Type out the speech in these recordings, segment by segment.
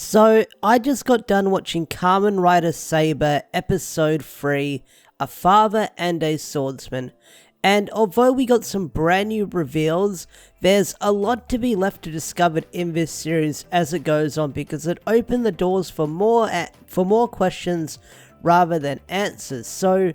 So, I just got done watching Kamen Rider Saber Episode 3, A Father and a Swordsman. And although we got some brand new reveals, there's a lot to be left to discover in this series as it goes on, because it opened the doors for more questions rather than answers. So,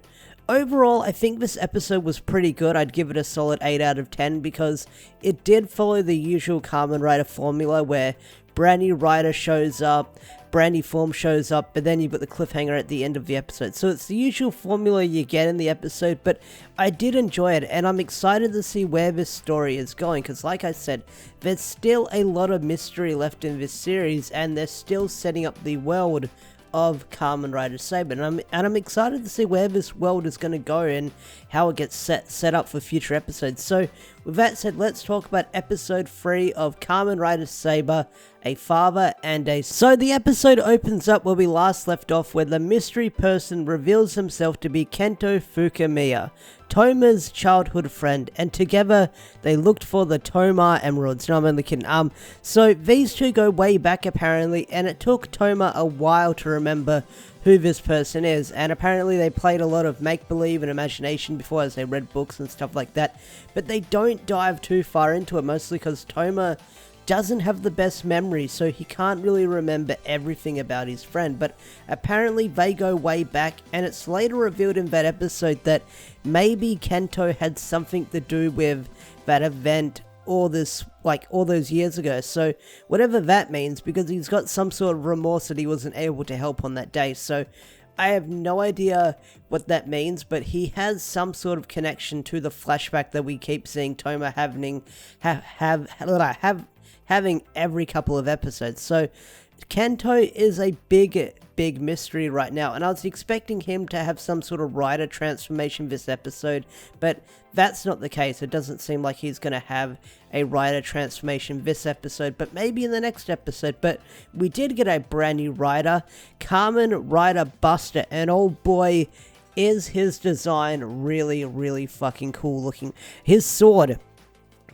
overall, I think this episode was pretty good. I'd give it a solid 8 out of 10 because it did follow the usual Kamen Rider formula where brand new rider shows up, brand new form shows up, but then you've got the cliffhanger at the end of the episode. So it's the usual formula you get in the episode, but I did enjoy it, and I'm excited to see where this story is going, because like I said, there's still a lot of mystery left in this series, and they're still setting up the world of Kamen Rider Saber, and I'm excited to see where this world is going to go and how it gets set up for future episodes. So with that said, let's talk about episode 3 of Kamen Rider Saber, A Father and a... So the episode opens up where we last left off, where the mystery person reveals himself to be Kento Fukamiya, Touma's childhood friend, and together they looked for the Touma emeralds. No, I'm only kidding. So these two go way back apparently, and it took Touma a while to remember who this person is, and apparently they played a lot of make-believe and imagination before as they read books and stuff like that, but they don't dive too far into it, mostly because Touma doesn't have the best memory, so he can't really remember everything about his friend. But apparently they go way back, and it's later revealed in that episode that maybe Kento had something to do with that event all those years ago. So whatever that means, because he's got some sort of remorse that he wasn't able to help on that day. So I have no idea what that means, but he has some sort of connection to the flashback that we keep seeing Touma having every couple of episodes. So Kento is a big mystery right now, and I was expecting him to have some sort of rider transformation this episode, but that's not the case. It doesn't seem like he's going to have a rider transformation this episode, but maybe in the next episode. But we did get a brand new rider, Kamen Rider Buster, and oh boy, is his design really fucking cool looking. His sword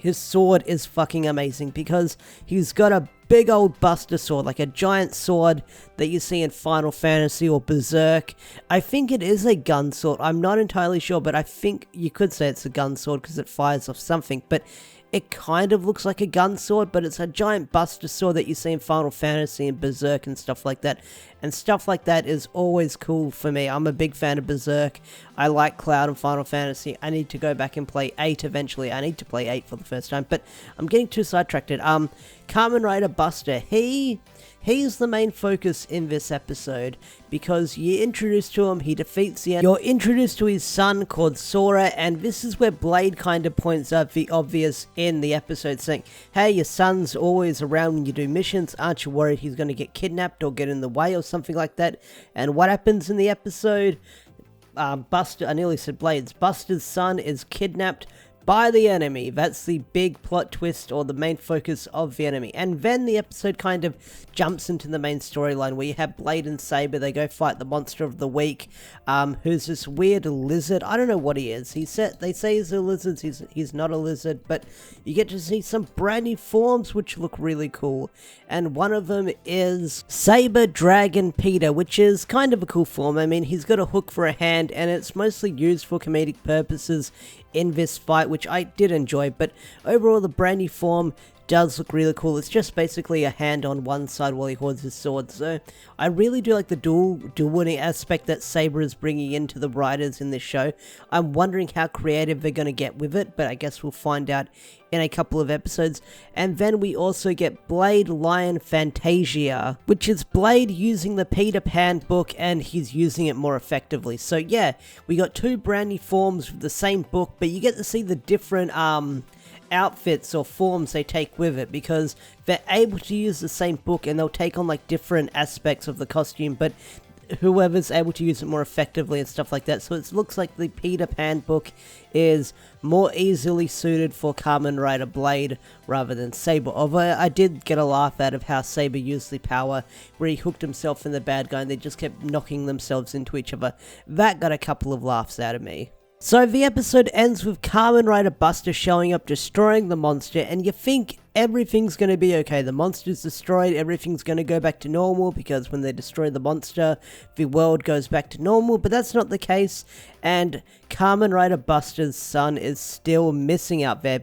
is fucking amazing, because he's got a big old Buster sword, like a giant sword that you see in Final Fantasy or Berserk. I think it is a gun sword. I'm not entirely sure, but I think you could say it's a gun sword because it fires off something, but it kind of looks like a gun sword, but it's a giant Buster sword that you see in Final Fantasy and Berserk and stuff like that. And stuff like that is always cool for me. I'm a big fan of Berserk. I like Cloud and Final Fantasy. I need to go back and play 8 eventually. I need to play 8 for the first time, but I'm getting too sidetracked. Kamen Rider Buster, he's the main focus in this episode, because you're introduced to him, he defeats the enemy. You're introduced to his son called Sora, and this is where Blade kind of points out the obvious in the episode, saying, hey, your son's always around when you do missions, aren't you worried he's going to get kidnapped or get in the way or something like that? And what happens in the episode? Buster, I nearly said Blades, Buster's son is kidnapped by the enemy. That's the big plot twist, or the main focus of the enemy. And then the episode kind of jumps into the main storyline where you have Blade and Saber. They go fight the monster of the week, who's this weird lizard. I don't know what he is. They say he's a lizard. He's not a lizard, but you get to see some brand new forms which look really cool. And one of them is Saber Dragon Peter, which is kind of a cool form. I mean, he's got a hook for a hand, and it's mostly used for comedic purposes in this fight, which I did enjoy, but overall the brand new form does look really cool. It's just basically a hand on one side while he holds his sword, so I really do like the dual wielding aspect that Saber is bringing into the riders in this show. I'm wondering how creative they're going to get with it, but I guess we'll find out in a couple of episodes. And then we also get Blade Lion Fantasia, which is Blade using the Peter Pan book, and he's using it more effectively. So yeah, we got two brand new forms with the same book, but you get to see the different outfits or forms they take with it, because they're able to use the same book and they'll take on like different aspects of the costume, but whoever's able to use it more effectively and stuff like that. So it looks like the Peter Pan book is more easily suited for Kamen Rider Blade rather than Saber. Although I did get a laugh out of how Saber used the power where he hooked himself in the bad guy and they just kept knocking themselves into each other. That got a couple of laughs out of me. So the episode ends with Kamen Rider Buster showing up, destroying the monster, and you think everything's going to be okay. The monster's destroyed, everything's going to go back to normal, because when they destroy the monster, the world goes back to normal, but that's not the case, and Kamen Rider Buster's son is still missing out there,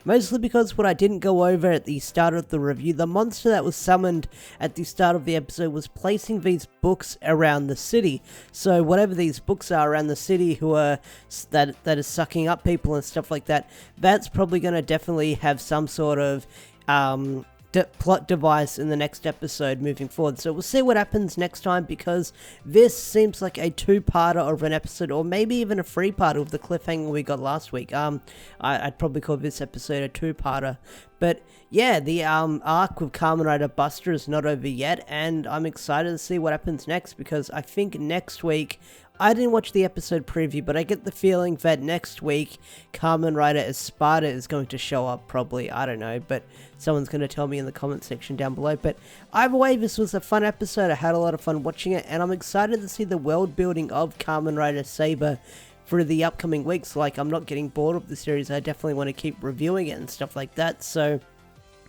mostly because what I didn't go over at the start of the review, the monster that was summoned at the start of the episode was placing these books around the city. So whatever these books are around the city that is sucking up people and stuff like that, that's probably going to definitely have some sort of plot device in the next episode moving forward. So we'll see what happens next time, because this seems like a two-parter of an episode, or maybe even a three-parter of the cliffhanger we got last week. I'd probably call this episode a two-parter. But yeah, the arc with Kamen Rider Buster is not over yet, and I'm excited to see what happens next, because I think next week, I didn't watch the episode preview, but I get the feeling that next week, Kamen Rider Espada is going to show up, probably. I don't know, but someone's going to tell me in the comment section down below. But either way, this was a fun episode. I had a lot of fun watching it, and I'm excited to see the world building of Kamen Rider Saber for the upcoming weeks. Like, I'm not getting bored of the series. I definitely want to keep reviewing it and stuff like that. So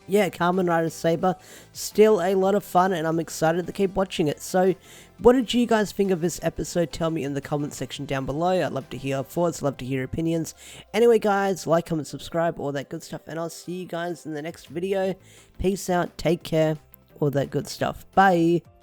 yeah, Kamen Rider Saber, still a lot of fun, and I'm excited to keep watching it. So, what did you guys think of this episode? Tell me in the comment section down below. I'd love to hear your thoughts, love to hear your opinions. Anyway guys, like, comment, subscribe, all that good stuff, and I'll see you guys in the next video. Peace out, take care, all that good stuff. Bye!